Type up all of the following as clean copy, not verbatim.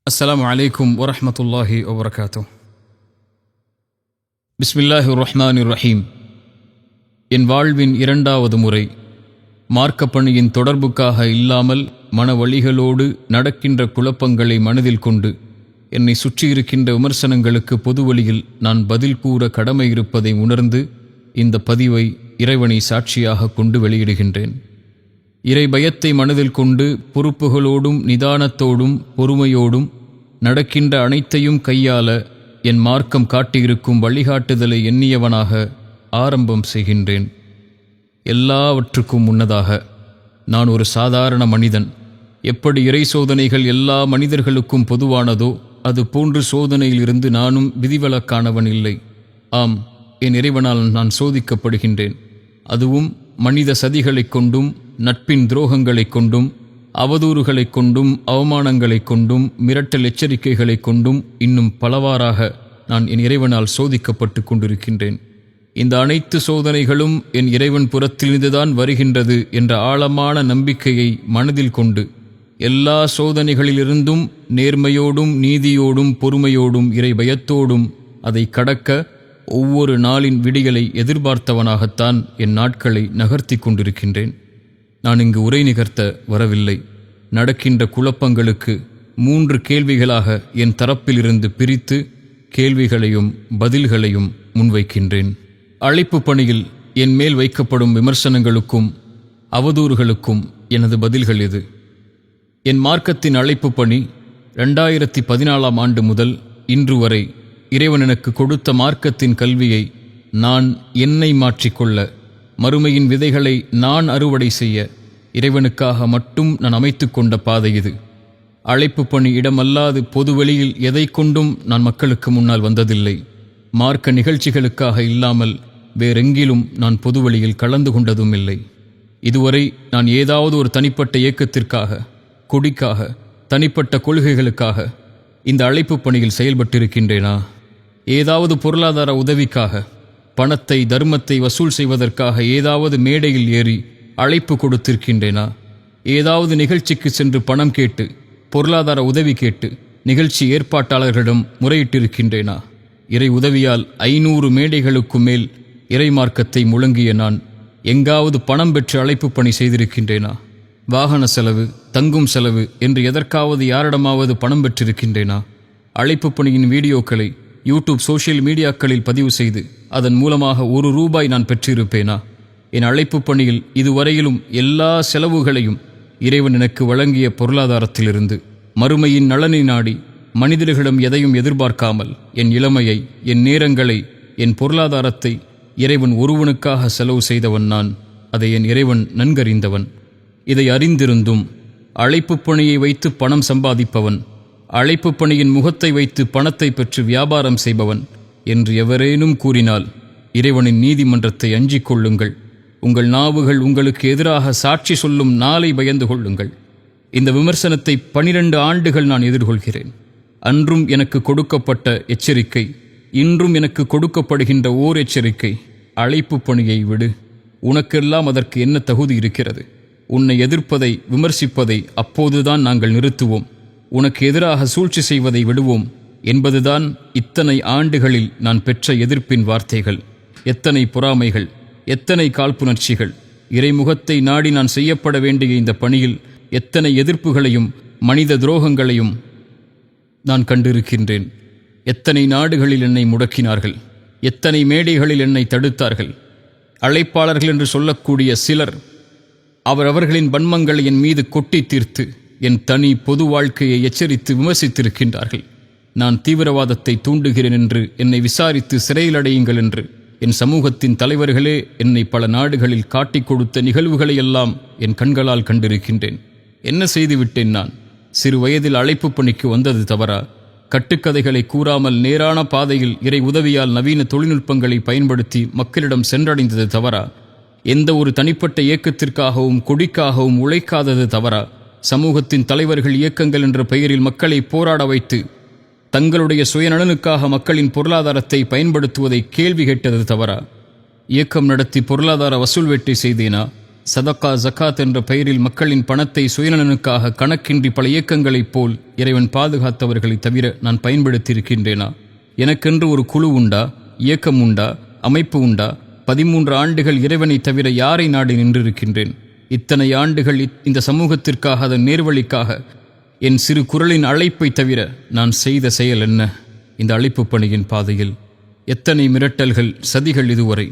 அஸ்ஸலாமு அலைக்கும் வரஹ்மத்துல்லாஹி வபரகாத்துஹ். பிஸ்மில்லாஹிர் ரஹ்மானிர் ரஹீம். என் வாழ்வின் இரண்டாவது முறை மார்க்கப்பணியின் தொடர்புக்காக இல்லாமல் மனவழிகளோடு நடக்கின்ற குழப்பங்களை மனதில் கொண்டு என்னை சுற்றியிருக்கின்ற விமர்சனங்களுக்கு பொது வழியில் நான் பதில் கூற கடமை இருப்பதை உணர்ந்து இந்த பதிவை இறைவனை சாட்சியாக கொண்டு வெளியிடுகின்றேன். இறை பயத்தை மனதில் கொண்டு பொறுப்புகளோடும் நிதானத்தோடும் பொறுமையோடும் நடக்கின்ற அனைத்தையும் கையாள என் மார்க்கம் காட்டியிருக்கும் வழிகாட்டுதலை எண்ணியவனாக ஆரம்பம் செய்கின்றேன். எல்லாவற்றுக்கும் முன்னதாக நான் ஒரு சாதாரண மனிதன். எப்படி இறை சோதனைகள் எல்லா மனிதர்களுக்கும் பொதுவானதோ அது போன்று சோதனையிலிருந்து நானும் விதிவிலக்கானவன் இல்லை. ஆம், என் இறைவனால் நான் சோதிக்கப்படுகின்றேன். அதுவும் மனித சதிகளைக் கொண்டும் நட்பின் துரோகங்களைக் கொண்டும் அவதூறுகளைக் கொண்டும் அவமானங்களைக் கொண்டும் மிரட்டல் எச்சரிக்கைகளைக் கொண்டும் இன்னும் பலவாறாக நான் என் இறைவனால் சோதிக்கப்பட்டு கொண்டிருக்கின்றேன். இந்த அனைத்து சோதனைகளும் என் இறைவன் புறத்திலிருந்துதான் வருகின்றது என்ற ஆழமான நம்பிக்கையை மனதில் கொண்டு எல்லா சோதனைகளிலிருந்தும் நேர்மையோடும் நீதியோடும் பொறுமையோடும் இறை பயத்தோடும் அதை கடக்க ஒவ்வொரு நாளின் விடிகளை எதிர்பார்த்தவனாகத்தான் என் நாட்களை நகர்த்தி கொண்டிருக்கின்றேன். நான் இங்கு உரை நிகர்த்த வரவில்லை. நடக்கின்ற குழப்பங்களுக்கு 3 கேள்விகளாக என் தரப்பிலிருந்து பிரித்து கேள்விகளையும் பதில்களையும் முன்வைக்கின்றேன். அழைப்பு பணியில் என் மேல் வைக்கப்படும் விமர்சனங்களுக்கும் அவதூறுகளுக்கும் எனது பதில்கள் எது? என் மார்க்கத்தின் அழைப்பு பணி 2014ஆம் ஆண்டு முதல் இன்று வரை இறைவன் எனக்கு கொடுத்த மார்க்கத்தின் கல்வியை நான் என்னை மாற்றிக்கொள்ள, மறுமையின் விதைகளை நான் அறுவடை செய்ய இறைவனுக்காக மட்டும் நான் அமைத்து கொண்ட பாதை இது. அழைப்பு பணி இடமல்லாது பொதுவெளியில் எதை கொண்டும் நான் மக்களுக்கு முன்னால் வந்ததில்லை. மார்க்க நிகழ்ச்சிகளுக்காக இல்லாமல் வேறெங்கிலும் நான் பொதுவெளியில் கலந்து கொண்டதும் இல்லை. இதுவரை நான் ஏதாவது ஒரு தனிப்பட்ட இயக்கத்திற்காக, கொடிக்காக, தனிப்பட்ட கொள்கைகளுக்காக இந்த அழைப்பு பணியில் செயல்பட்டிருக்கின்றேனா? ஏதாவது பொருளாதார உதவிக்காக, பணத்தை தர்மத்தை வசூல் செய்வதற்காக ஏதாவது மேடையில் ஏறி அழைப்பு கொடுத்திருக்கின்றேனா? ஏதாவது நிகழ்ச்சிக்கு சென்று பணம் கேட்டு பொருளாதார உதவி கேட்டு நிகழ்ச்சி ஏற்பாட்டாளர்களிடம் முறையிட்டிருக்கின்றேனா? இறை உதவியால் 500 மேடைகளுக்கு மேல் இறை மார்க்கத்தை முழங்கிய நான் எங்காவது பணம் பெற்று அழைப்பு பணி செய்திருக்கின்றேனா? வாகன செலவு, தங்கும் செலவு என்று எதற்காவது யாரிடமாவது பணம் பெற்றிருக்கின்றேனா? அழைப்பு பணியின் வீடியோக்களை யூடியூப் சோஷியல் மீடியாக்களில் பதிவு செய்து அதன் மூலமாக ₹1 நான் பெற்றிருப்பேனா? என் அழைப்பு பணியில் இதுவரையிலும் எல்லா செலவுகளையும் இறைவன் எனக்கு வழங்கிய பொருளாதாரத்திலிருந்து மறுமையின் நலனை நாடி மனிதர்களிடம் எதையும் எதிர்பார்க்காமல் என் இளமையை, என் நேரங்களை, என் பொருளாதாரத்தை இறைவன் ஒருவனுக்காக செலவு செய்தவன் நான். அதை என் இறைவன் நன்கறிந்தவன். இதை அறிந்திருந்தும் அழைப்பு பணியை வைத்து பணம் சம்பாதிப்பவன், அழைப்பு பணியின் முகத்தை வைத்து பணத்தை பெற்று வியாபாரம் செய்பவன் என்று எவரேனும் கூறினால் இறைவனின் நீதிமன்றத்தை அஞ்சிக் கொள்ளுங்கள். உங்கள் நாவுகள் உங்களுக்கு எதிராக சாட்சி சொல்லும் நாளை பயந்து கொள்ளுங்கள். இந்த விமர்சனத்தை 12 ஆண்டுகள் நான் எதிர்கொள்கிறேன். அன்றும் எனக்கு கொடுக்கப்பட்ட எச்சரிக்கை, இன்றும் எனக்கு கொடுக்கப்படுகின்ற ஓர் எச்சரிக்கை: அழைப்பு பணியை விடு. உனக்கெல்லாம் அதற்கு என்ன தகுதி இருக்கிறது? உன்னை எதிர்ப்பதை, விமர்சிப்பதை அப்போதுதான் நாங்கள் நிறுத்துவோம். உனக்கு எதிராக சூழ்ச்சி செய்வதை விடுவோம் என்பதுதான் இத்தனை ஆண்டுகளில் நான் பெற்ற எதிர்ப்பின் வார்த்தைகள். எத்தனை பொறாமைகள், எத்தனை காழ்ப்புணர்ச்சிகள்! இறைமுகத்தை நாடி நான் செய்யப்பட வேண்டிய இந்த பணியில் எத்தனை எதிர்ப்புகளையும் மனித துரோகங்களையும் நான் கண்டிருக்கின்றேன். எத்தனை நாடுகளில் என்னை முடக்கினார்கள், எத்தனை மேடைகளில் என்னை தடுத்தார்கள். அழைப்பாளர்கள் என்று சொல்லக்கூடிய சிலர் அவர்களின் வன்மங்களை என் மீது கொட்டி தீர்த்து என் தனி பொது வாழ்க்கையை எச்சரித்து விமர்சித்திருக்கின்றார்கள். நான் தீவிரவாதத்தை தூண்டுகிறேன் என்று என்னை விசாரித்து சிறையில் அடையுங்கள் என்று என் சமூகத்தின் தலைவர்களே என்னை பல நாடுகளில் காட்டிக் கொடுத்த நிகழ்வுகளையெல்லாம் என் கண்களால் கண்டிருக்கின்றேன். என்ன செய்துவிட்டேன் நான்? சிறு வயதில் அழைப்பு பணிக்கு வந்தது தவறா? கட்டுக்கதைகளை கூறாமல் நேரான பாதையில் இறை உதவியால் நவீன தொழில்நுட்பங்களை பயன்படுத்தி மக்களிடம் சென்றடைந்தது தவறா? எந்த ஒரு தனிப்பட்ட இயக்கத்திற்காகவும் கொடிக்காகவும் உழைக்காதது தவறா? சமூகத்தின் தலைவர்கள் இயக்கங்கள் என்ற பெயரில் மக்களை போராட வைத்து தங்களுடைய சுயநலனுக்காக மக்களின் பொருளாதாரத்தை பயன்படுத்துவதை கேள்வி கேட்டது தவறா? இயக்கம் நடத்தி பொருளாதார வசூல் வேட்டை செய்தேனா? சதக்கா ஜக்காத் என்ற பெயரில் மக்களின் பணத்தை சுயநலனுக்காக கணக்கின்றி பல இயக்கங்களைப் போல் இறைவன் பாதுகாத்தவர்களை தவிர நான் பயன்படுத்தியிருக்கின்றேனா? எனக்கென்று ஒரு குழு உண்டா, இயக்கம் உண்டா, அமைப்பு உண்டா? 13 ஆண்டுகள் இறைவனை தவிர யாரை நாடி நின்றிருக்கின்றேன்? இத்தனை ஆண்டுகள் இந்த சமூகத்திற்காக, அதன் நேர்வழிக்காக என் சிறு குரலின் அழைப்பை தவிர நான் செய்த செயல் என்ன? இந்த அழைப்பு பணியின் பாதையில் எத்தனை மிரட்டல்கள், சதிகள்! இதுவரை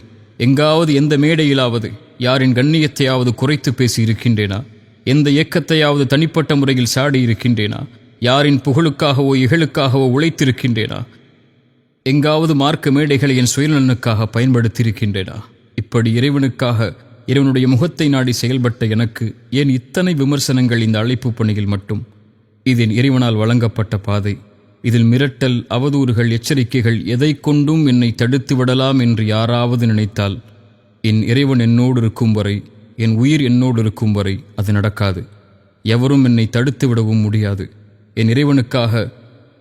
எங்காவது, எந்த மேடையிலாவது யாரின் கண்ணியத்தையாவது குறைத்து பேசி இருக்கின்றேனா? எந்த இயக்கத்தையாவது தனிப்பட்ட முறையில் சாடி இருக்கின்றேனா? யாரின் புகழுக்காகவோ இகழுக்காகவோ உழைத்திருக்கின்றேனா? எங்காவது மார்க்க மேடைகளை என் சுயநலனுக்காக பயன்படுத்தியிருக்கின்றேனா? இப்படி இறைவனுக்காக, இறைவனுடைய முகத்தை நாடி செயல்பட்ட எனக்கு ஏன் இத்தனை விமர்சனங்கள் இந்த அழைப்பு பணியில் மட்டும்? இது என் இறைவனால் வழங்கப்பட்ட பாதை. இதில் மிரட்டல், அவதூறுகள், எச்சரிக்கைகள் எதை கொண்டும் என்னை தடுத்து விடலாம் என்று யாராவது நினைத்தால், என் இறைவன் என்னோடு இருக்கும் வரை, என் உயிர் என்னோடு இருக்கும் வரை அது நடக்காது. எவரும் என்னை தடுத்து விடவும் முடியாது. என் இறைவனுக்காக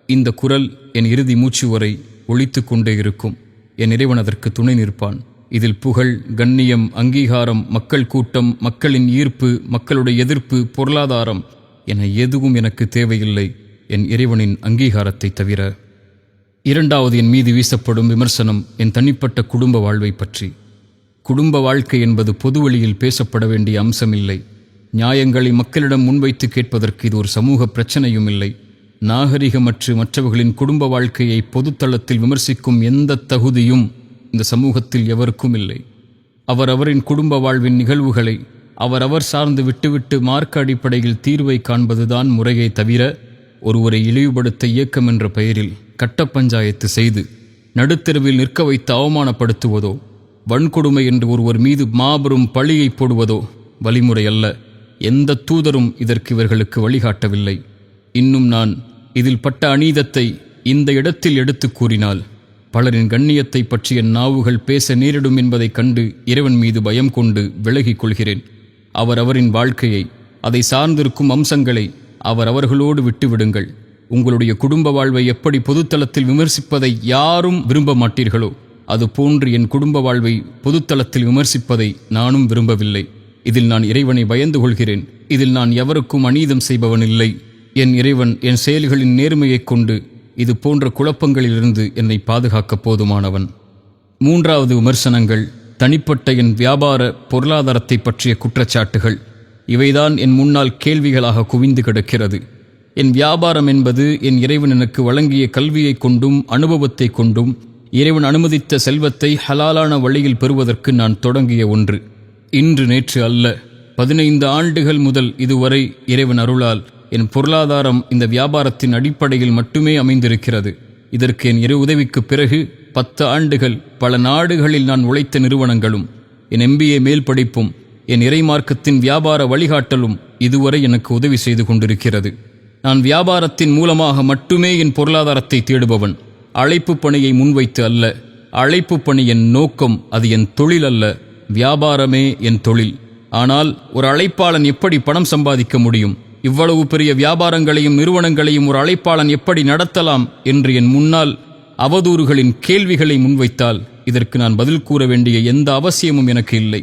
இந்த குரல் என் இறுதி மூச்சு வரை ஒலித்து கொண்டே இருக்கும். என் இறைவன் அதற்கு துணை நிற்பான். இதில் புகழ், கண்ணியம், அங்கீகாரம், மக்கள் கூட்டம், மக்களின் ஈர்ப்பு, மக்களுடைய எதிர்ப்பு, பொருளாதாரம் என எதுவும் எனக்கு தேவையில்லை, என் இறைவனின் அங்கீகாரத்தை தவிர. இரண்டாவது, என் மீது வீசப்படும் விமர்சனம் என் தனிப்பட்ட குடும்ப வாழ்வை பற்றி. குடும்ப வாழ்க்கை என்பது பொதுவெளியில் பேசப்பட வேண்டிய அம்சமில்லை. நியாயங்களை மக்களிடம் முன்வைத்து கேட்பதற்கு இது ஒரு சமூக பிரச்சனையும் இல்லை. நாகரிகமற்று மற்றவர்களின் குடும்ப வாழ்க்கையை பொதுத்தளத்தில் விமர்சிக்கும் எந்த தகுதியும் இந்த சமூகத்தில் எவருக்கும் இல்லை. அவரவரின் குடும்ப வாழ்வின் நிகழ்வுகளை அவரவர் சார்ந்து விட்டுவிட்டு மார்க்க அடிப்படையில் தீர்வை காண்பதுதான் முறையை தவிர, ஒருவரை இழிவுபடுத்த இயக்கம் என்ற பெயரில் கட்ட பஞ்சாயத்து செய்து நடுத்தெருவில் நிற்க வைத்து அவமானப்படுத்துவதோ, வன்கொடுமை என்று ஒருவர் மீது மாபெரும் பழியை போடுவதோ வழிமுறை அல்ல. எந்த தூதரும் இதற்கு இவர்களுக்கு வழிகாட்டவில்லை. இன்னும் நான் இதில் பட்ட அநீதத்தை இந்த இடத்தில் எடுத்து கூறினால் பலரின் கண்ணியத்தை பற்றிய நாவுகள் பேச நேரிடும் என்பதைக் கண்டு இறைவன் மீது பயம் கொண்டு விலகிக் கொள்கிறேன். அவரவரின் வாழ்க்கையை, அதை சார்ந்திருக்கும் அம்சங்களை அவரவர்களோடு விட்டுவிடுங்கள். உங்களுடைய குடும்ப வாழ்வை எப்படி பொதுத்தளத்தில் விமர்சிப்பதை யாரும் விரும்ப மாட்டீர்களோ, அதுபோன்று என் குடும்ப வாழ்வை பொதுத்தளத்தில் விமர்சிப்பதை நானும் விரும்பவில்லை. இதில் நான் இறைவனை பயந்து கொள்கிறேன். இதில் நான் எவருக்கும் அநீதம் செய்பவன் இல்லை. என் இறைவன் என் செயல்களின் நேர்மையைக் கொண்டு இது போன்ற குழப்பங்களிலிருந்து என்னை பாதுகாக்க போதுமானவன். மூன்றாவது, விமர்சனங்கள் தனிப்பட்ட என் வியாபார பொருளாதாரத்தை பற்றிய குற்றச்சாட்டுகள். இவைதான் என் முன்னால் கேள்விகளாக குவிந்து கிடக்கிறது. என் வியாபாரம் என்பது என் இறைவன் எனக்கு வழங்கிய கல்வியை கொண்டும் அனுபவத்தை கொண்டும் இறைவன் அனுமதித்த செல்வத்தை ஹலாலான வழியில் பெறுவதற்கு நான் தொடங்கிய ஒன்று. இன்று நேற்று அல்ல, 15 ஆண்டுகள் முதல் இதுவரை இறைவன் அருளால் என் பொருளாதாரம் இந்த வியாபாரத்தின் அடிப்படையில் மட்டுமே அமைந்திருக்கிறது. இதற்கு என் இறை உதவிக்கு பிறகு 10 ஆண்டுகள் பல நாடுகளில் நான் உழைத்த நிறுவனங்களும், என் MBA மேல் படிப்பும், என் இறைமார்க்கத்தின் வியாபார வழிகாட்டலும் இதுவரை எனக்கு உதவி செய்து கொண்டிருக்கிறது. நான் வியாபாரத்தின் மூலமாக மட்டுமே என் பொருளாதாரத்தை தேடுபவன். அழைப்பு பணியை முன்வைத்து அல்ல. அழைப்பு பணி என் நோக்கம், அது என் தொழில் அல்ல. வியாபாரமே என் தொழில். ஆனால் ஒரு அழைப்பாளன் எப்படி பணம் சம்பாதிக்க முடியும்? இவ்வளவு பெரிய வியாபாரங்களையும் நிறுவனங்களையும் ஒரு அழைப்பாளன் எப்படி நடத்தலாம் என்று என் முன்னால் அவதூறுகளின் கேள்விகளை முன்வைத்தால் இதற்கு நான் பதில் கூற வேண்டிய எந்த அவசியமும் எனக்கு இல்லை.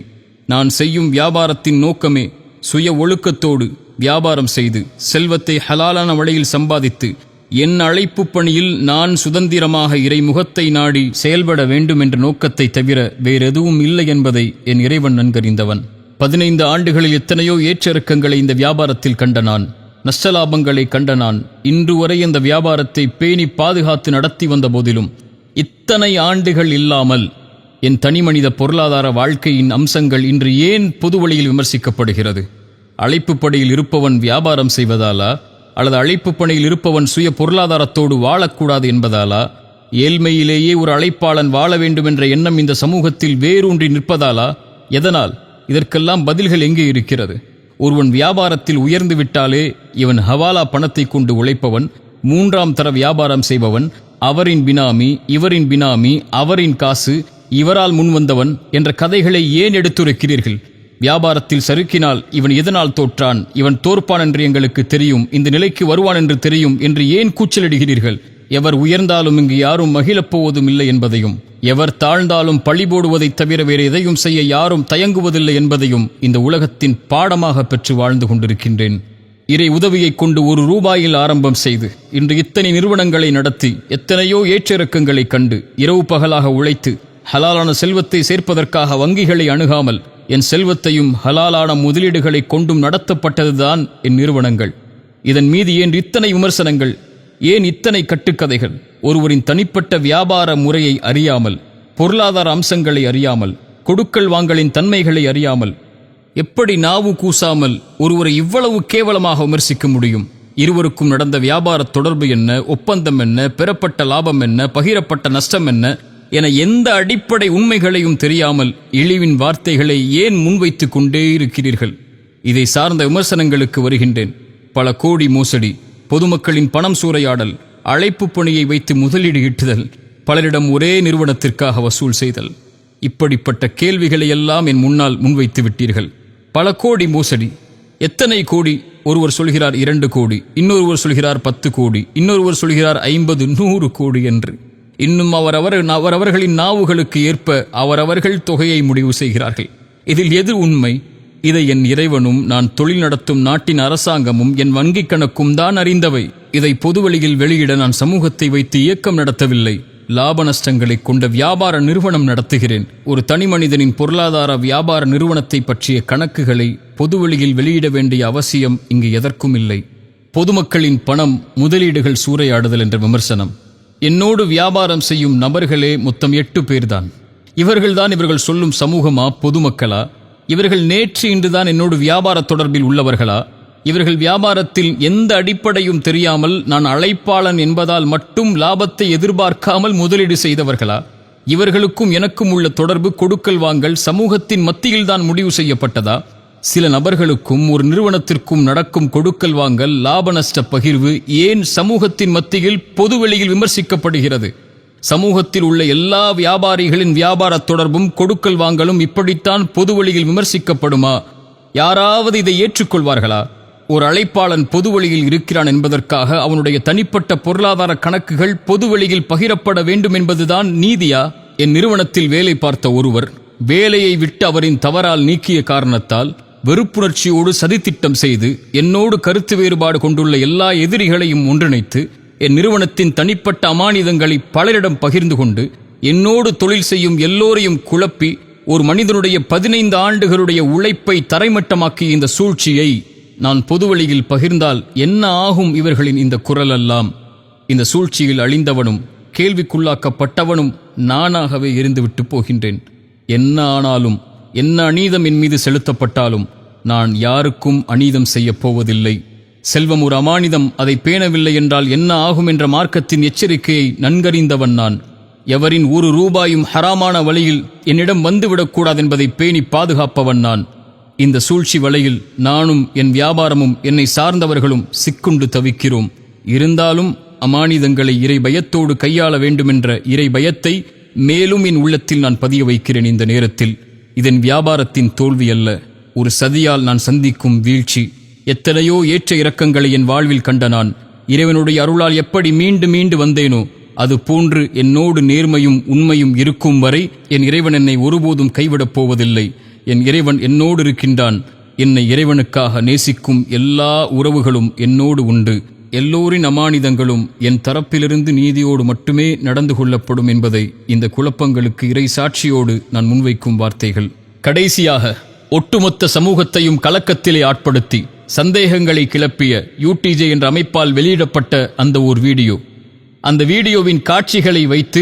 நான் செய்யும் வியாபாரத்தின் நோக்கமே சுய ஒழுக்கத்தோடு வியாபாரம் செய்து செல்வத்தை ஹலாலான வழியில் சம்பாதித்து என் அழைப்பு பணியில் நான் சுதந்திரமாக இறைமுகத்தை நாடி செயல்பட வேண்டும் என்ற நோக்கத்தை தவிர வேறெதுவும் இல்லை என்பதை என் இறைவன் நன்கறிந்தவன். 15 ஆண்டுகளில் எத்தனையோ ஏற்றிறக்கங்களை இந்த வியாபாரத்தில் கண்ட நான், நஷ்டலாபங்களை கண்ட நான், இன்று வரை இந்த வியாபாரத்தை பேணி பாதுகாத்து நடத்தி வந்த போதிலும் இத்தனை ஆண்டுகள் இல்லாமல் என் தனிமனித பொருளாதார வாழ்க்கையின் அம்சங்கள் இன்று ஏன் பொது வழியில் விமர்சிக்கப்படுகிறது? அழைப்பு பணியில் இருப்பவன் வியாபாரம் செய்வதாலா, அல்லது அழைப்பு பணியில் இருப்பவன் சுய பொருளாதாரத்தோடு வாழக்கூடாது என்பதாலா, ஏழ்மையிலேயே ஒரு அழைப்பாளன் வாழ வேண்டும் என்ற எண்ணம் இந்த சமூகத்தில் வேரூன்றி நிற்பதாலா? எதனால்? இதற்கெல்லாம் பதில்கள் எங்கே இருக்கிறது? ஒருவன் வியாபாரத்தில் உயர்ந்து விட்டாலே இவன் ஹவாலா பணத்தை கொண்டு உழைப்பவன், 3ஆம் தர வியாபாரம் செய்பவன், அவரின் பினாமி, இவரின் பினாமி, அவரின் காசு, இவரால் முன்வந்தவன் என்ற கதைகளை ஏன் எடுத்துரைக்கிறீர்கள்? வியாபாரத்தில் சறுக்கினால் இவன் எதனால் தோற்றான், இவன் தோற்பான் என்று எங்களுக்கு தெரியும், இந்த நிலைக்கு வருவான் என்று தெரியும் என்று ஏன் கூச்சலிடுகிறீர்கள்? எவர் உயர்ந்தாலும் இங்கு யாரும் மகிழப் போவதும் இல்லை என்பதையும், எவர் தாழ்ந்தாலும் பழி போடுவதைத் தவிர வேறு எதையும் செய்ய யாரும் தயங்குவதில்லை என்பதையும் இந்த உலகத்தின் பாடமாக பெற்று வாழ்ந்து கொண்டிருக்கின்றேன். இறை உதவியைக் கொண்டு ₹1 ஆரம்பம் செய்து இன்று இத்தனை நிறுவனங்களை நடத்தி எத்தனையோ ஏற்றிறக்கங்களைக் கண்டு இரவு பகலாக உழைத்து ஹலாலான செல்வத்தை சேர்ப்பதற்காக வங்கிகளை அணுகாமல் என் செல்வத்தையும் ஹலாலான முதலீடுகளை கொண்டும் நடத்தப்பட்டதுதான் என் நிறுவனங்கள். இதன் மீது ஏன் இத்தனை விமர்சனங்கள், ஏன் இத்தனை கட்டுக்கதைகள்? ஒருவரின் தனிப்பட்ட வியாபார முறையை அறியாமல், பொருளாதார அம்சங்களை அறியாமல், கொடுக்கல் வாங்கலின் தன்மைகளை அறியாமல் எப்படி நாவு கூசாமல் ஒருவரை இவ்வளவு கேவலமாக விமர்சிக்க முடியும்? இருவருக்கும் நடந்த வியாபார தொடர்பு என்ன, ஒப்பந்தம் என்ன, பெறப்பட்ட லாபம் என்ன, பகிரப்பட்ட நஷ்டம் என்ன என எந்த அடிப்படை உண்மைகளையும் தெரியாமல் இழிவின் வார்த்தைகளை ஏன் முன்வைத்துக் கொண்டே இருக்கிறீர்கள்? இதை சார்ந்த விமர்சனங்களுக்கு வருகின்றேன். பல கோடி மோசடி, பொதுமக்களின் பணம் சூறையாடல், அழைப்பு பணியை வைத்து முதலீடு ஈட்டுதல், பலரிடம் ஒரே நிறுவனத்திற்காக வசூல் செய்தல், இப்படிப்பட்ட கேள்விகளை எல்லாம் என் முன்னால் முன்வைத்து விட்டீர்கள். பல கோடி மோசடி, எத்தனை கோடி? ஒருவர் சொல்கிறார் 2 கோடி, இன்னொருவர் சொல்கிறார் 10 கோடி, இன்னொருவர் சொல்கிறார் 50, 100 கோடி என்று. இன்னும் அவரவர்களின் நாவுகளுக்கு ஏற்ப அவரவர்கள் தொகையை முடிவு செய்கிறார்கள். இதில் எது உண்மை? இதை என் இறைவனும் நான் தொழில் நடத்தும் நாட்டின் அரசாங்கமும் என் வங்கிக் கணக்கும் தான் அறிந்தவை. இதை பொதுவெளியில் வெளியிட நான் சமூகத்தை வைத்து இயக்கம் நடத்தவில்லை. லாப நஷ்டங்களை கொண்ட வியாபார நிறுவனம் நடத்துகிறேன். ஒரு தனி மனிதனின் பொருளாதார வியாபார நிறுவனத்தை பற்றிய கணக்குகளை பொதுவெளியில் வெளியிட வேண்டிய அவசியம் இங்கு எதற்கும் இல்லை. பொதுமக்களின் பணம், முதலீடுகள் சூறையாடுதல் என்ற விமர்சனம். என்னோடு வியாபாரம் செய்யும் நபர்களே மொத்தம் 8 பேர்தான். இவர்கள்தான் இவர்கள் சொல்லும் சமூகமா, பொதுமக்களா? இவர்கள் நேற்று இன்றுதான் என்னோடு வியாபார தொடர்பில் உள்ளவர்களா? இவர்கள் வியாபாரத்தில் எந்த அடிப்படையும் தெரியாமல் நான் அழைப்பாளன் என்பதால் மட்டும் லாபத்தை எதிர்பார்க்காமல் முதலீடு செய்தவர்களா? இவர்களுக்கும் எனக்கும் உள்ள தொடர்பு, கொடுக்கல் வாங்கல் சமூகத்தின் மத்தியில்தான் முடிவு செய்யப்பட்டதா? சில நபர்களுக்கும் ஒரு நிறுவனத்திற்கும் நடக்கும் கொடுக்கல் வாங்கல், லாப நஷ்ட பகிர்வு ஏன் சமூகத்தின் மத்தியில் பொதுவெளியில் விமர்சிக்கப்படுகிறது? சமூகத்தில் உள்ள எல்லா வியாபாரிகளின் வியாபார தொடர்பும், கொடுக்கல் வாங்கலும் இப்படித்தான் பொதுவெளியில் விமர்சிக்கப்படுமா? யாராவது இதை ஏற்றுக்கொள்வார்களா? ஒரு அழைப்பாளன் பொதுவெளியில் இருக்கிறான் என்பதற்காக அவனுடைய தனிப்பட்ட பொருளாதார கணக்குகள் பொதுவெளியில் பகிரப்பட வேண்டும் என்பதுதான் நீதியா? என் நிறுவனத்தில் வேலை பார்த்த ஒருவர் வேலையை விட்டு அவரின் தவறால் நீக்கிய காரணத்தால் வெறுப்புணர்ச்சியோடு சதித்திட்டம் செய்து என்னோடு கருத்து வேறுபாடு கொண்டுள்ள எல்லா எதிரிகளையும் ஒன்றிணைத்து என் நிறுவனத்தின் தனிப்பட்ட அமானிதங்களை பலரிடம் பகிர்ந்து கொண்டு என்னோடு தொழில் செய்யும் எல்லோரையும் குழப்பி ஒரு மனிதனுடைய 15 ஆண்டுகளுடைய உழைப்பை தரைமட்டமாக்கிய இந்த சூழ்ச்சியை நான் பொதுவெளியில் பகிர்ந்தால் என்ன ஆகும்? இவர்களின் இந்த குரல் எல்லாம். இந்த சூழ்ச்சியில் அழிந்தவனும் கேள்விக்குள்ளாக்கப்பட்டவனும் நானாகவே இருந்துவிட்டு போகின்றேன். என்ன ஆனாலும், என்ன அநீதம் என் மீது செலுத்தப்பட்டாலும் நான் யாருக்கும் அநீதம் செய்யப் போவதில்லை. செல்வம் ஒரு அமானிதம், அதை பேணவில்லை என்றால் என்ன ஆகும் என்ற மார்க்கத்தின் எச்சரிக்கையை நன்கறிந்தவன் நான். எவரின் ₹1 ஹராமான வழியில் என்னிடம் வந்துவிடக்கூடாது என்பதை பேணி பாதுகாப்பவன் நான். இந்த சூழ்ச்சி வலையில் நானும் என் வியாபாரமும் என்னை சார்ந்தவர்களும் சிக்குண்டு தவிக்கிறோம். இருந்தாலும் அமானிதங்களை இறை பயத்தோடு கையாள வேண்டுமென்ற இறை பயத்தை மேலும் என் உள்ளத்தில் நான் பதிய வைக்கிறேன். இந்த நேரத்தில் இதன் வியாபாரத்தின் தோல்வி அல்ல, ஒரு சதியால் நான் சந்திக்கும் வீழ்ச்சி. எத்தனையோ ஏற்ற இறக்கங்களை என் வாழ்வில் கண்ட நான் இறைவனுடைய அருளால் எப்படி மீண்டு வந்தேனோ அது போன்று என்னோடு நேர்மையும் உண்மையும் இருக்கும் வரை என் இறைவன் என்னை ஒருபோதும் கைவிடப் போவதில்லை. என் இறைவன் என்னோடு இருக்கின்றான். என்னை இறைவனுக்காக நேசிக்கும் எல்லா உறவுகளும் என்னோடு உண்டு. எல்லோரின் அமானிதங்களும் என் தரப்பிலிருந்து நீதியோடு மட்டுமே நடந்து கொள்ளப்படும் என்பதை இந்த குழப்பங்களுக்கு இறை சாட்சியோடு நான் முன்வைக்கும் வார்த்தைகள். கடைசியாக, ஒட்டுமொத்த சமூகத்தையும் கலக்கத்திலே ஆட்படுத்தி சந்தேகங்களை கிளப்பிய UTJ என்ற அமைப்பால் வெளியிடப்பட்ட அந்த வீடியோ, அந்த வீடியோவின் காட்சிகளை வைத்து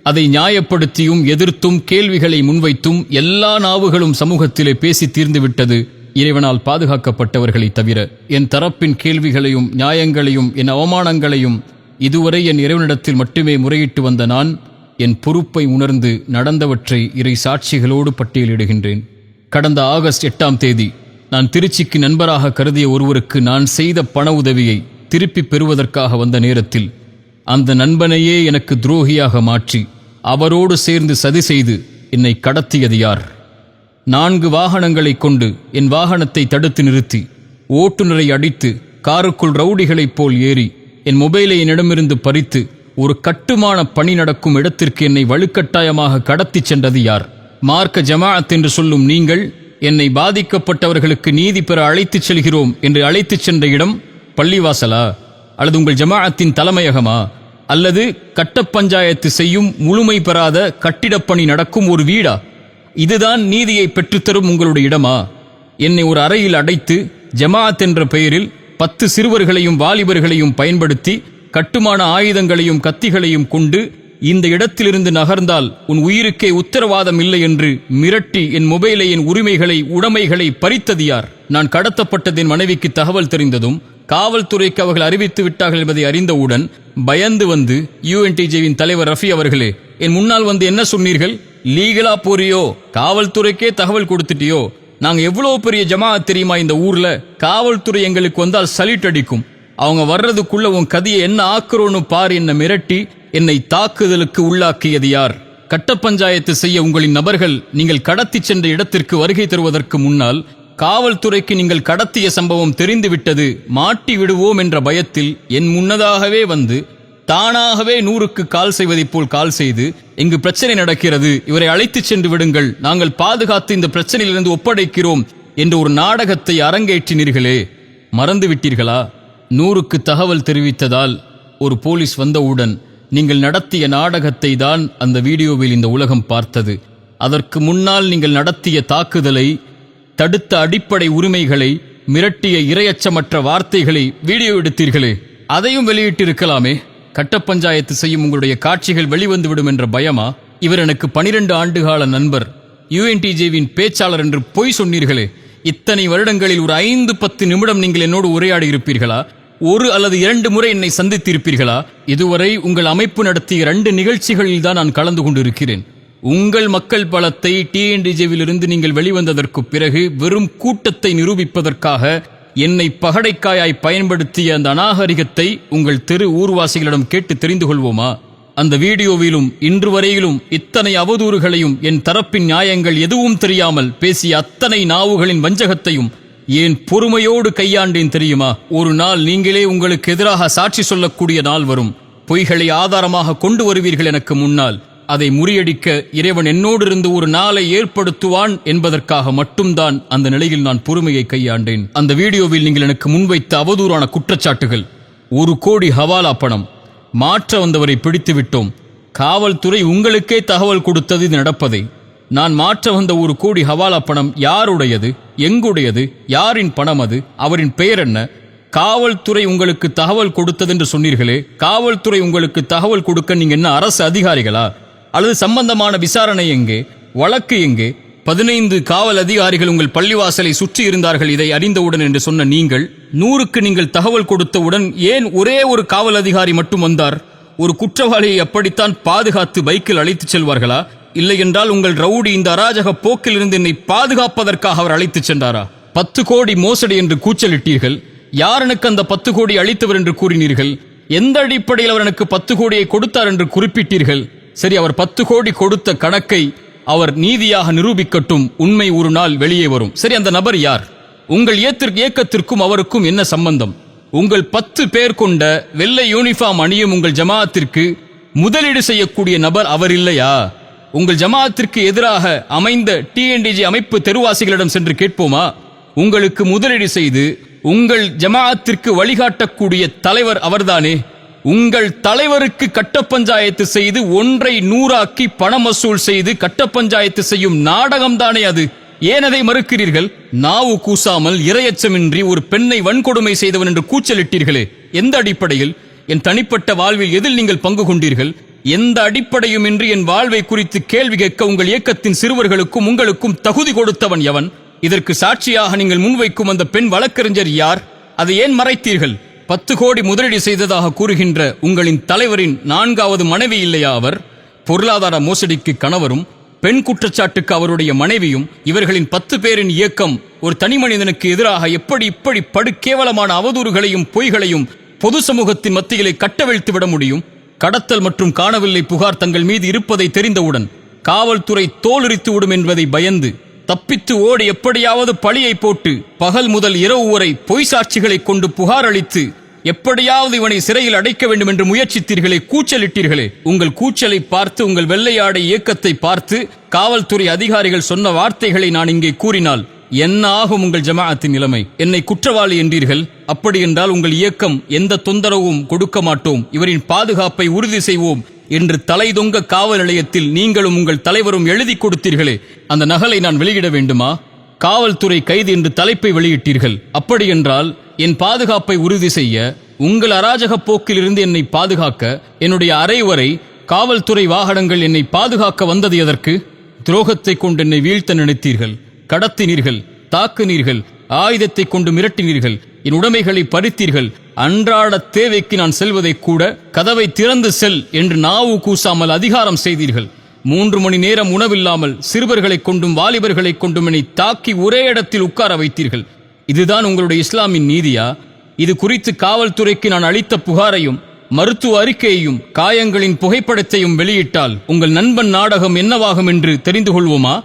அதை நியாயப்படுத்தியும் எதிர்த்தும் கேள்விகளை முன்வைத்தும் எல்லா நாவுகளும் சமூகத்திலே பேசி தீர்ந்துவிட்டது. இறைவனால் பாதுகாக்கப்பட்டவர்களை தவிர என் தரப்பின் கேள்விகளையும் நியாயங்களையும் என் அவமானங்களையும் இதுவரை என் இறைவனிடத்தில் மட்டுமே முறையிட்டு வந்த நான் என் பொறுப்பை உணர்ந்து நடந்தவற்றை இறை சாட்சிகளோடு பட்டியலிடுகின்றேன். கடந்த ஆகஸ்ட் 8ஆம் தேதி நான் திருச்சிக்கு நண்பராக கருதிய ஒருவருக்கு நான் செய்த பண உதவியை திருப்பி பெறுவதற்காக வந்த நேரத்தில் அந்த நண்பனையே எனக்கு துரோகியாக மாற்றி அவரோடு சேர்ந்து சதி செய்து என்னை கடத்தியது யார்? 4 வாகனங்களை கொண்டு என் வாகனத்தை தடுத்து நிறுத்தி ஓட்டுநரை அடித்து காருக்குள் ரவுடிகளைப் போல் ஏறி என் மொபைலை என்னிடமிருந்து பறித்து ஒரு கட்டுமான பணி நடக்கும் இடத்திற்கு என்னை வலுக்கட்டாயமாக கடத்திச் சென்றது யார்? மார்க்க ஜமாஅத் என்று சொல்லும் நீங்கள் என்னை பாதிக்கப்பட்டவர்களுக்கு நீதி பெற அழைத்துச் செல்கிறோம் என்று அழைத்துச் சென்ற இடம் பள்ளிவாசலா, அல்லது உங்கள் ஜமாஅத்தின் தலைமையகமா, அல்லது கட்ட பஞ்சாயத்து செய்யும் முழுமை பெறாத கட்டிடப்பணி நடக்கும் ஒரு வீடா? இதுதான் நீதியை பெற்றுத்தரும் உங்களுடைய இடமா? என்னை ஒரு அறையில் அடைத்து ஜமாஅத் என்ற பெயரில் 10 சிறுவர்களையும் வாலிபர்களையும் பயன்படுத்தி கட்டுமான ஆயுதங்களையும் கத்திகளையும் கொண்டு இந்த இடத்திலிருந்து நகர்ந்தால் உன் உயிருக்கே உத்தரவாதம் இல்லை என்று மிரட்டி என் மொபைலை, என் உரிமைகளை, உடைமைகளை பறித்தது யார்? நான் கடத்தப்பட்டது என் மனைவிக்கு தகவல் தெரிந்ததும் காவல்துறைக்கு அவர்கள் அறிவித்து விட்டார்கள் என்பதை அறிந்தவுடன் பயந்து வந்து UNTJவின் தலைவர் ரஃபி அவர்களே, என் முன்னால் வந்து என்ன சொன்னீர்கள்? லீகலா போறியோ, காவல்துறைக்கே தகவல் கொடுத்துட்டியோ, நாங்க எவ்வளவு பெரிய ஜமாஅத் தெரியுமா இந்த ஊர்ல, காவல்துறை எங்களுக்கு வந்தால் சல்யூட் அடிக்கும், அவங்க வர்றதுக்குள்ள உன் கதியை என்ன ஆக்குறோன்னு பார் என்ன மிரட்டி என்னை தாக்குதலுக்கு உள்ளாக்கியது யார்? கட்ட பஞ்சாயத்து செய்ய உங்களின் நபர்கள் நீங்கள் கடத்தி சென்ற இடத்திற்கு வருகை தருவதற்கு முன்னால் காவல்துறைக்கு நீங்கள் கடத்திய சம்பவம் தெரிந்துவிட்டது, மாட்டி விடுவோம் என்ற பயத்தில் என் முன்னதாகவே வந்து தானாகவே 100க்கு கால் செய்வதைப் போல் கால் செய்து இங்கு பிரச்சனை நடக்கிறது, இவரை அழைத்துச் சென்று விடுங்கள், நாங்கள் பாதுகாத்து இந்த பிரச்சனையிலிருந்து ஒப்படைக்கிறோம் என்று ஒரு நாடகத்தை அரங்கேற்றினீர்களே, மறந்துவிட்டீர்களா? 100க்கு தகவல் தெரிவித்ததால் ஒரு போலீஸ் வந்தவுடன் நீங்கள் நடத்திய நாடகத்தை தான் அந்த வீடியோவில் இந்த உலகம் பார்த்தது. அதற்கு முன்னால் நீங்கள் நடத்திய தாக்குதலை, தடுத்த அடிப்படை உரிமைகளை, மிரட்டிய இரையச்சமற்ற வார்த்தைகளை வீடியோ எடுத்தீர்களே, அதையும் வெளியிட்டிருக்கலாமே. கட்ட பஞ்சாயத்து செய்யும் உங்களுடைய காட்சிகள் வெளிவந்துவிடும் என்ற பயமா? இவர் எனக்கு 12 ஆண்டுகால நண்பர், UNTJவின் பேச்சாளர் என்று பொய் சொன்னீர்களே. இத்தனை வருடங்களில் ஒரு 5-10 நிமிடம் நீங்கள் என்னோடு உரையாடி இருப்பீர்களா? 1 அல்லது 2 முறை என்னை சந்தித்திருப்பீர்களா? இதுவரை உங்கள் அமைப்பு நடத்திய 2 நிகழ்ச்சிகளில் தான் நான் கலந்து கொண்டிருக்கிறேன். உங்கள் மக்கள் பலத்தை TNTJவிலிருந்து நீங்கள் வெளிவந்ததற்கு பிறகு வெறும் கூட்டத்தை நிரூபிப்பதற்காக என்னை பகடைக்காயாய் பயன்படுத்திய அந்த அநாகரிகத்தை உங்கள் தெரு ஊர்வாசிகளிடம் கேட்டு தெரிந்து கொள்வோமா? அந்த வீடியோவிலும் இன்று வரையிலும் இத்தனை அவதூறுகளையும் என் தரப்பின் நியாயங்கள் எதுவும் தெரியாமல் பேசிய அத்தனை நாவுகளின் வஞ்சகத்தையும் ஏன் பொறுமையோடு கையாண்டேன் தெரியுமா? ஒரு நாள் நீங்களே உங்களுக்கு எதிராக சாட்சி சொல்லக்கூடிய நாள் வரும். பொய்களை ஆதாரமாக கொண்டு வருவீர்கள் எனக்கு முன்னால். அதை முறியடிக்க இறைவன் என்னோடு இருந்து ஒரு நாளை ஏற்படுத்துவான் என்பதற்காக மட்டும்தான் அந்த நிலையில் நான் பொறுமையை கையாண்டேன். அந்த வீடியோவில் நீங்கள் எனக்கு முன்வைத்த அவதூறான குற்றச்சாட்டுகள், 1 கோடி ஹவாலா பணம், மாற்ற வந்தவரை பிடித்து விட்டோம், காவல்துறை உங்களுக்கே தகவல் கொடுத்தது இது நடப்பதை, நான் மாற்ற வந்த 1 கோடி ஹவாலா பணம் யாருடையது, எங்குடையது, யாரின் பணம் அது, அவரின் பெயர் என்ன, காவல்துறை உங்களுக்கு தகவல் கொடுத்தது என்று சொன்னீர்களே, காவல்துறை உங்களுக்கு தகவல் கொடுக்க நீங்க என்ன அரசு அதிகாரிகளா? அல்லது சம்பந்தமான விசாரணை எங்கே, வழக்கு எங்கே? 15 காவல் அதிகாரிகள் உங்கள் பள்ளிவாசலை சுற்றி இருந்தார்கள் இதை அறிந்தவுடன் என்று சொன்ன நீங்கள், 100க்கு நீங்கள் தகவல் கொடுத்தவுடன் ஏன் ஒரே ஒரு காவல் அதிகாரி மட்டும் வந்தார்? ஒரு குற்றவாளியை அப்படித்தான் பாதுகாத்து பைக்கில் அழைத்துச் செல்வார்களா? இல்லை என்றால் உங்கள் ரவுடி இந்த அராஜக போக்கில் இருந்து என்னை பாதுகாப்பதற்காக அவர் அழைத்துச் சென்றாரா? 10 கோடி மோசடி என்று கூச்சலிட்டீர்கள். யார் எனக்கு அந்த 10 கோடி அளித்தவர் என்று கூறினீர்கள்? எந்த அடிப்படையில் அவர் எனக்கு 10 கோடியை கொடுத்தார் என்று குறிப்பிட்டீர்கள்? சரி, அவர் 10 கோடி கொடுத்த கணக்கை அவர் நீதியாக நிரூபிக்கட்டும், உண்மை ஒரு நாள் வெளியே வரும். சரி, அந்த நபர் யார்? உங்கள் இயக்கத்திற்கும் அவருக்கும் என்ன சம்பந்தம்? உங்கள் 10 பேர் கொண்ட வெள்ளை யூனிஃபார்ம் அணியும் உங்கள் ஜமாஅத்திற்கு முதலீடு செய்யக்கூடிய நபர் அவர் இல்லையா? உங்கள் ஜமாஅத்திற்கு எதிராக அமைந்த TNTJ அமைப்பு தெருவாசிகளிடம் சென்று கேட்போமா? உங்களுக்கு முதலீடு செய்து உங்கள் ஜமாஅத்திற்கு வழிகாட்டக்கூடிய தலைவர் அவர்தானே. உங்கள் தலைவருக்கு கட்ட பஞ்சாயத்து செய்து 1ஐ 100ஆக்கி பணம் வசூல் செய்து கட்ட பஞ்சாயத்து செய்யும் நாடகம்தானே அது. ஏன் அதை மறுக்கிறீர்கள்? நாவு கூசாமல் இரையச்சமின்றி ஒரு பெண்ணை வன்கொடுமை செய்தவன் என்று கூச்சலிட்டீர்களே, எந்த அடிப்படையில்? என் தனிப்பட்ட வாழ்வில் எதில் நீங்கள் பங்கு கொண்டீர்கள்? எந்த அடிப்படையும் இன்றி என் வாழ்வை குறித்து கேள்வி கேட்க உங்கள் இயக்கத்தின் சிறுவர்களுக்கும் உங்களுக்கும் தகுதி கொடுத்தவன் எவன்? இதற்கு சாட்சியாக நீங்கள் முன்வைக்கும் அந்த பெண் வழக்கறிஞர் யார்? அதை ஏன் மறைத்தீர்கள்? 10 கோடி முதலீடு செய்ததாக கூறுகின்ற உங்களின் தலைவரின் 4வது மனைவி இல்லையா அவர்? பொருளாதார மோசடிக்கு கணவரும் பெண் குற்றச்சாட்டுக்கு அவருடைய மனைவியும் இவர்களின் 10 பேரின் இயக்கம் ஒரு தனி மனிதனுக்கு எதிராக இப்படி படுகேவலமான அவதூறுகளையும் பொய்களையும் பொது சமூகத்தின் மத்தியிலே கட்டவிழ்த்து விட முடியும்? கடத்தல் மற்றும் காணவில்லை புகார் தங்கள் மீது இருப்பதை தெரிந்தவுடன் காவல்துறை தோலுரித்து விடும் என்பதை பயந்து தப்பித்து ஓடி எப்படியாவது பழியை போட்டு பகல் முதல் இரவு வரை பொய் சாட்சிகளை கொண்டு புகார் அளித்து எப்படியாவது இவனை சிறையில் அடைக்க வேண்டும் என்று முயற்சித்தீர்களே, கூச்சலிட்டீர்களே. உங்கள் கூச்சலை பார்த்து, உங்கள் வெள்ளையாடை இயக்கத்தை பார்த்து காவல்துறை அதிகாரிகள் சொன்ன வார்த்தைகளை நான் இங்கே கூறினால் என்ன ஆகும் உங்கள் ஜமாஅத்தின் நிலைமை? என்னை குற்றவாளி என்றீர்கள். அப்படி என்றால் உங்கள் இயக்கம் எந்த தொந்தரவும் கொடுக்க மாட்டோம், இவரின் பாதுகாப்பை உறுதி செய்வோம் என்று தலைதொங்க காவல் நிலையத்தில் நீங்களும் உங்கள் தலைவரும் எழுதி கொடுத்தீர்களே, அந்த நகலை நான் வெளியிட வேண்டுமா? காவல்துறை கைது என்று தலைப்பை வெளியிட்டீர்கள். அப்படி என்றால் என் பாதுகாப்பை உறுதி செய்ய, உங்கள் அராஜக போக்கிலிருந்து என்னை பாதுகாக்க, என்னுடைய அறை வரை காவல்துறை வாகனங்கள் என்னை பாதுகாக்க வந்தது எதற்கு? துரோகத்தை கொண்டு என்னை வீழ்த்த நினைத்தீர்கள், கடத்தினீர்கள், தாக்குனீர்கள், ஆயுதத்தை கொண்டு மிரட்டினீர்கள், என் உடைமைகளை பறித்தீர்கள். அன்றாட தேவைக்கு நான் செல்வதை கூட கதவை திறந்து செல் என்று நாவு கூசாமல் அதிகாரம் செய்தீர்கள். 3 மணி நேரம் உணவில்லாமல் சிறுவர்களைக் கொண்டும் வாலிபர்களைக் கொண்டும் என்னை தாக்கி ஒரே இடத்தில் உட்கார வைத்தீர்கள். இதுதான் உங்களுடைய இஸ்லாமின் நீதியா? இது குறித்து காவல்துறைக்கு நான் அளித்த புகாரையும் மருத்துவ அறிக்கையையும் காயங்களின் புகைப்படத்தையும் வெளியிட்டால் உங்கள் நண்பன் நாடகம் என்னவாகும் என்று தெரிந்து கொள்வோமா?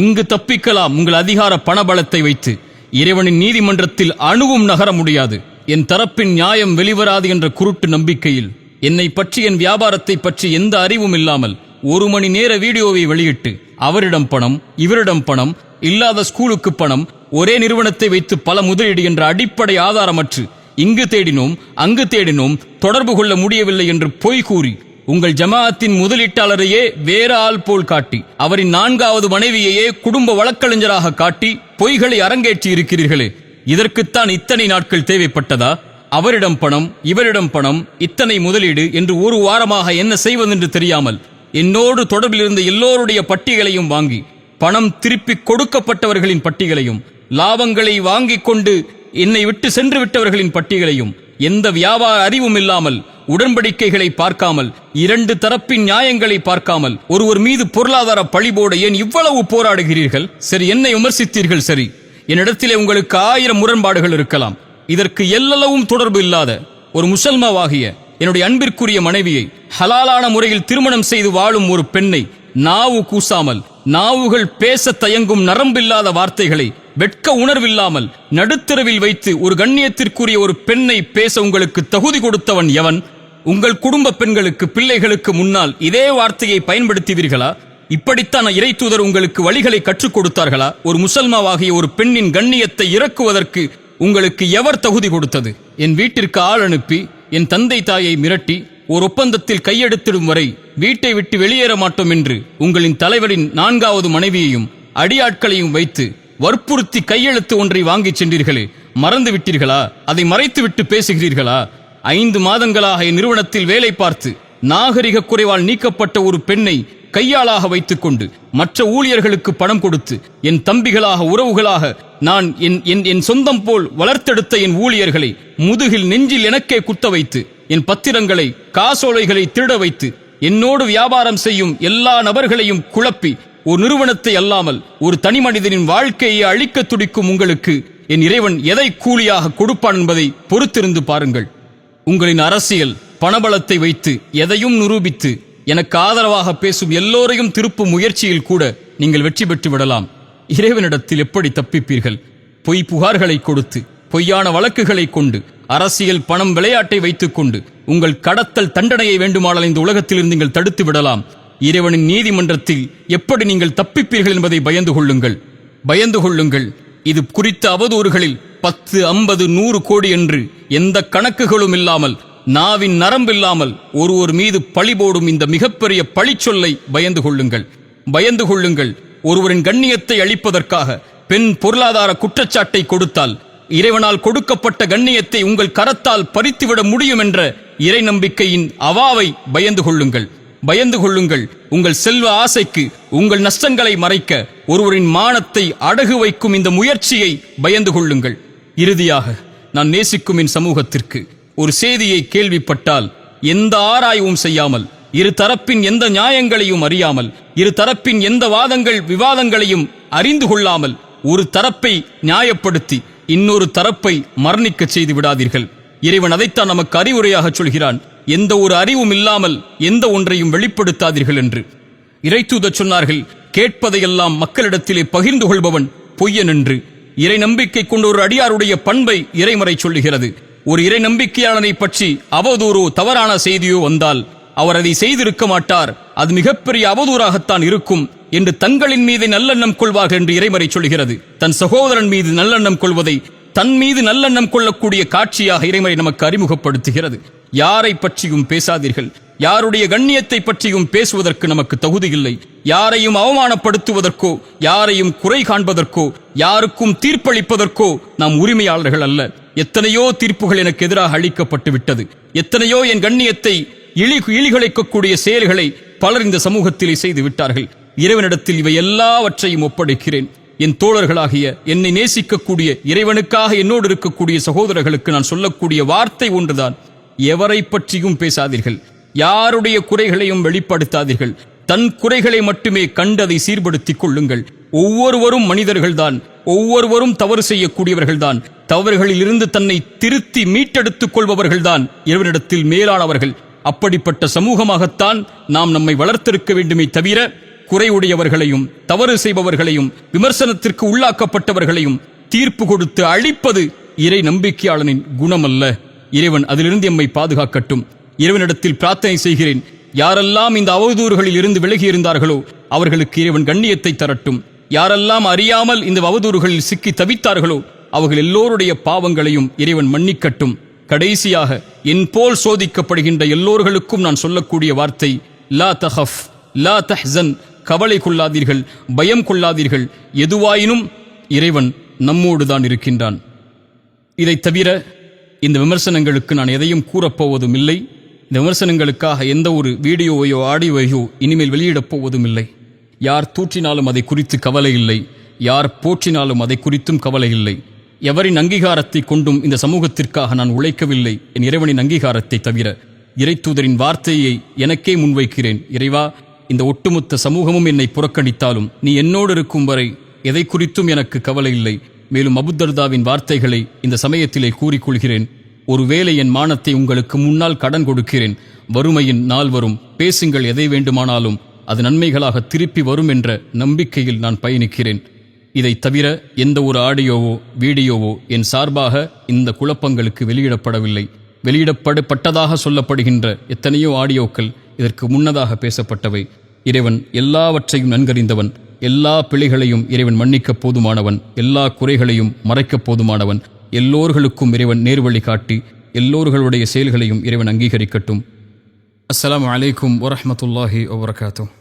இங்கு தப்பிக்கலாம் உங்கள் அதிகார பணபலத்தை வைத்து. இறைவனின் நீதிமன்றத்தில் அணுவும் நகர முடியாது. என் தரப்பின் நியாயம் வெளிவராது என்ற குருட்டு நம்பிக்கையில் என்னை பற்றி, என் வியாபாரத்தை பற்றி எந்த அறிவும் இல்லாமல் 1 மணி நேர வீடியோவை வெளியிட்டு அவரிடம் பணம், இவரிடம் பணம், இல்லாத ஸ்கூலுக்கு பணம், ஒரே நிறுவனத்தை வைத்து பல முதலீடு என்ற அடிப்படை ஆதாரமற்று இங்கு தேடினோம் அங்கு தேடினோம், தொடர்பு கொள்ள முடியவில்லை என்று பொய் கூறி உங்கள் ஜமாஅத்தின் முதலீட்டாளரையே வேற ஆள் போல் காட்டி, அவரின் 4வது மனைவியையே குடும்ப வழக்கறிஞராக காட்டி பொய்களை அரங்கேற்றி இருக்கிறீர்களே, இதற்குத்தான் இத்தனை நாட்கள் தேவைப்பட்டதா? அவரிடம் பணம், இவரிடம் பணம், இத்தனை முதலீடு என்று 1 வாரமாக என்ன செய்வதென்று தெரியாமல் என்னோடு தொடர்பில் இருந்த எல்லோருடைய பட்டியலையும் வாங்கி, பணம் திருப்பி கொடுக்கப்பட்டவர்களின் பட்டியலையும், லாபங்களை வாங்கிக் கொண்டு என்னை விட்டு சென்று விட்டவர்களின் பட்டியலையும், எந்த வியாபார அறிவும் இல்லாமல், உடன்படிக்கைகளை பார்க்காமல், 2 தரப்பின் நியாயங்களை பார்க்காமல் ஒருவர் மீது பொருளாதார பழிபோட ஏன் இவ்வளவு போராடுகிறீர்கள்? சரி, என்னை விமர்சித்தீர்கள். சரி, என்னிடத்திலே உங்களுக்கு 1000 முரண்பாடுகள் இருக்கலாம். இதற்கு எல்லளவும் தொடர்பு இல்லாத ஒரு முசல்மாவாகிய என்னுடைய அன்பிற்குரிய மனைவியை ஹலாலான முறையில் திருமணம் செய்து வாழும் ஒரு பெண்ணை நாவு கூசாமல், நாவுகள் பேச தயங்கும் நரம்பில்லாத வார்த்தைகளை வெட்க உணர்வில்லாமல் நடுத்தரவில் வைத்து ஒரு கண்ணியத்திற்குரிய ஒரு பெண்ணை பேச உங்களுக்கு தகுதி கொடுத்தவன் எவன்? உங்கள் குடும்ப பெண்களுக்கு, பிள்ளைகளுக்கு முன்னால் இதே வார்த்தையை பயன்படுத்துவீர்களா? இப்படித்தான் இறை தூதர் உங்களுக்கு வழிகளை கற்றுக் கொடுத்தார்களா? ஒரு முசல்மாவாகிய ஒரு பெண்ணின் கண்ணியத்தை இறக்குவதற்கு உங்களுக்கு எவர் தகுதி கொடுத்தது? என் வீட்டிற்கு ஆள் அனுப்பி என் தந்தை தாயை மிரட்டி ஒரு ஒப்பந்தத்தில் கையெடுத்திடும் வரை வீட்டை விட்டு வெளியேற மாட்டோம் என்று உங்களின் தலைவரின் 4வது மனைவியையும் அடியாட்களையும் வைத்து வற்புறுத்தி கையெழுத்து ஒன்றை வாங்கிச் சென்றீர்களே, மறந்து விட்டீர்களா? அதை மறைத்துவிட்டு பேசுகிறீர்களா? 5 மாதங்களாக என் நிறுவனத்தில் வேலை பார்த்து நாகரிக குறைவால் நீக்கப்பட்ட ஒரு பெண்ணை கையாளாக வைத்துக் கொண்டு மற்ற ஊழியர்களுக்கு பணம் கொடுத்து, என் தம்பிகளாக, உறவுகளாக நான் என் சொந்தம் போல் வளர்த்தெடுத்த என் ஊழியர்களை முதுகில் நெஞ்சில் எனக்கே குத்த வைத்து, என் பத்திரங்களை, காசோலைகளை திருட வைத்து, என்னோடு வியாபாரம் செய்யும் எல்லா நபர்களையும் குழப்பி, ஒரு நிறுவனத்தை அல்லாமல் ஒரு தனி மனிதனின் வாழ்க்கையை அழிக்க துடிக்கும் உங்களுக்கு என் இறைவன் எதை கூலியாக கொடுப்பான் என்பதை பொறுத்திருந்து பாருங்கள். உங்களின் அரசியல் பணபலத்தை வைத்து எதையும் நிரூபித்து எனக்கு ஆதரவாக பேசும் எல்லோரையும் திருப்பும் முயற்சியில் கூட நீங்கள் வெற்றி பெற்று விடலாம். இறைவனிடத்தில் எப்படி தப்பிப்பீர்கள்? பொய் புகார்களை கொடுத்து, பொய்யான வழக்குகளை கொண்டு, அரசியல் பணம் விளையாட்டை வைத்துக் கொண்டு உங்கள் கடத்தல் தண்டனையை வேண்டுமானால் இந்த உலகத்தில் நீங்கள் தடுத்து விடலாம். இறைவனின் நீதிமன்றத்தில் எப்படி நீங்கள் தப்பிப்பீர்கள் என்பதை பயந்து கொள்ளுங்கள். இது குறித்த அவதூறுகளில் 10, 50, 100 கோடி என்று எந்த கணக்குகளும் இல்லாமல், நாவின் நரம்பில்லாமல் ஒருவர் மீது பழி போடும் இந்த மிகப்பெரிய பழிச்சொல்லை பயந்து கொள்ளுங்கள். ஒருவரின் கண்ணியத்தை அளிப்பதற்காக பெண் பொருளாதார குற்றச்சாட்டை கொடுத்தால் இறைவனால் கொடுக்கப்பட்ட கண்ணியத்தை உங்கள் கரத்தால் பறித்துவிட முடியும் என்ற இறை நம்பிக்கையின் அவாவை பயந்து கொள்ளுங்கள். உங்கள் செல்வ ஆசைக்கு உங்கள் நஷ்டங்களை மறைக்க ஒருவரின் மானத்தை அடகு வைக்கும் இந்த முயற்சியை பயந்து கொள்ளுங்கள். இறுதியாக, நான் நேசிக்கும் என் சமூகத்திற்கு ஒரு செய்தியை கேள்விப்பட்டால் எந்த ஆராய்வும் செய்யாமல், இரு தரப்பின் எந்த நியாயங்களையும் அறியாமல், இரு தரப்பின் எந்த வாதங்கள் விவாதங்களையும் அறிந்து கொள்ளாமல் ஒரு தரப்பை நியாயப்படுத்தி இன்னொரு தரப்பை மரணிக்க செய்து விடாதீர்கள். இறைவன் அதைத்தான் நமக்கு அறிவுரையாக சொல்கிறான். எந்த ஒரு அறிவும் இல்லாமல் எந்த ஒன்றையும் வெளிப்படுத்தாதீர்கள் என்று. இறைத்தூதர் சொன்னார்கள், கேட்பதையெல்லாம் மக்களிடத்திலே பகிர்ந்து கொள்பவன் பொய்யன் என்று. இறை நம்பிக்கை கொண்ட ஒரு அடியாருடைய பண்பை இறைமறை சொல்லுகிறது. ஒரு இறை நம்பிக்கையாளனை பற்றி அவதூறோ தவறான செய்தியோ வந்தால் அவர் அதை செய்திருக்க மாட்டார், அது மிகப்பெரிய அவதூறாகத்தான் இருக்கும் என்று தங்களின் மீது நல்லெண்ணம் கொள்வார்கள் என்று இறைமறை சொல்கிறது. தன் சகோதரன் மீது நல்லெண்ணம் கொள்வதை தன் மீது நல்லெண்ணம் கொள்ளக்கூடிய காட்சியாக இறைமறை நமக்கு அறிமுகப்படுத்துகிறது. யாரை பற்றியும் பேசாதீர்கள், யாருடைய கண்ணியத்தை பற்றியும் பேசுவதற்கு நமக்கு தகுதி இல்லை. யாரையும் அவமானப்படுத்துவதற்கோ, யாரையும் குறை காண்பதற்கோ, யாருக்கும் தீர்ப்பளிப்பதற்கோ நாம் உரிமையாளர்கள் அல்ல. எத்தனையோ தீர்ப்புகள் எனக்கு எதிராக அளிக்கப்பட்டு விட்டது. எத்தனையோ என் கண்ணியத்தை இழிகுலைக்கக்கூடிய செயல்களை பலர் இந்த சமூகத்திலே செய்து விட்டார்கள். இறைவனிடத்தில் இவை எல்லாவற்றையும் ஒப்படைக்கிறேன். என் தோழர்களாகிய என்னை நேசிக்கக்கூடிய இறைவனுக்காக என்னோடு இருக்கக்கூடிய சகோதரர்களுக்கு நான் சொல்லக்கூடிய வார்த்தை ஒன்றுதான், எவரை பற்றியும் பேசாதீர்கள், யாருடைய குறைகளையும் வெளிப்படுத்தாதீர்கள். தன் குறைகளை மட்டுமே கண்டதை சீர்படுத்திக் கொள்ளுங்கள். ஒவ்வொருவரும் மனிதர்கள்தான், ஒவ்வொருவரும் தவறு செய்யக்கூடியவர்கள்தான். தவறுகளில் இருந்து தன்னை திருத்தி மீட்டெடுத்துக் கொள்பவர்கள்தான் இறைவனிடத்தில் மேலானவர்கள். அப்படிப்பட்ட சமூகமாகத்தான் நாம் நம்மை வளர்த்திருக்க வேண்டுமே தவிர, குறையுடையவர்களையும் தவறு செய்பவர்களையும் விமர்சனத்திற்கு உள்ளாக்கப்பட்டவர்களையும் தீர்ப்பு கொடுத்து அழிப்பது இறை நம்பிக்கையாளனின் குணமல்ல. இறைவன் அதிலிருந்து எம்மை பாதுகாக்கட்டும். இறைவனிடத்தில் பிரார்த்தனை செய்கிறேன், யாரெல்லாம் இந்த அவதூறுகளில் இருந்து விலகி இருந்தார்களோ அவர்களுக்கு இறைவன் கண்ணியத்தை தரட்டும். யாரெல்லாம் அறியாமல் இந்த அவதூறுகளில் சிக்கி தவித்தார்களோ அவர்கள் எல்லோருடைய பாவங்களையும் இறைவன் மன்னிக்கட்டும். கடைசியாக என் போல் சோதிக்கப்படுகின்ற எல்லோர்களுக்கும் நான் சொல்லக்கூடிய வார்த்தை, லா தஹஃப் லா தஹ்சன், கவலை கொள்ளாதீர்கள், பயம் கொள்ளாதீர்கள். எதுவாயினும் இறைவன் நம்மோடு தான் இருக்கின்றான். இதை தவிர இந்த விமர்சனங்களுக்கு நான் எதையும் கூறப்போவதும் இல்லை. இந்த விமர்சனங்களுக்காக எந்த ஒரு வீடியோவையோ ஆடியோவையோ இனிமேல் வெளியிடப் போவதும் இல்லை. யார் தூற்றினாலும் அதை குறித்து கவலை இல்லை, யார் போற்றினாலும் அதை குறித்தும் கவலை இல்லை. எவரின் அங்கீகாரத்தை கொண்டும் இந்த சமூகத்திற்காக நான் உழைக்கவில்லை, என் இறைவனின் அங்கீகாரத்தை தவிர. இறைத்தூதரின் வார்த்தையை எனக்கே முன்வைக்கிறேன். இறைவா, இந்த ஒட்டுமொத்த சமூகமும் என்னை புறக்கணித்தாலும் நீ என்னோடு இருக்கும் வரை எதை குறித்தும் எனக்கு கவலை இல்லை. மேலும் அபூதர்தாவின் வார்த்தைகளை இந்த சமயத்திலே கூறிக்கொள்கிறேன். ஒருவேளை என் மானத்தை உங்களுக்கு முன்னால் கடன் கொடுக்கிறேன். வறுமையின் நாள் வரும், பேசுங்கள், எதை வேண்டுமானாலும் அது நன்மைகளாக திருப்பி வரும் என்ற நம்பிக்கையில் நான் பயணிக்கிறேன். இதை தவிர எந்த ஒரு ஆடியோவோ வீடியோவோ என் சார்பாக இந்த குழப்பங்களுக்கு வெளியிடப்படவில்லை. வெளியிடப்பட்டதாக சொல்லப்படுகின்ற எத்தனையோ ஆடியோக்கள் இதற்கு முன்னதாக பேசப்பட்டவை. இறைவன் எல்லாவற்றையும் நன்கறிந்தவன். எல்லா பிழைகளையும் இறைவன் மன்னிக்கப் போதுமானவன். எல்லா குறைகளையும் மறைக்கப் போதுமானவன். எல்லோர்களுக்கும் இறைவன் நேர்வழி காட்டி எல்லோர்களுடைய செயல்களையும் இறைவன் அங்கீகரிக்கட்டும். அஸ்ஸலாமு அலைக்கும் வரஹ்மத்துல்லாஹி வபரகாத்துஹு.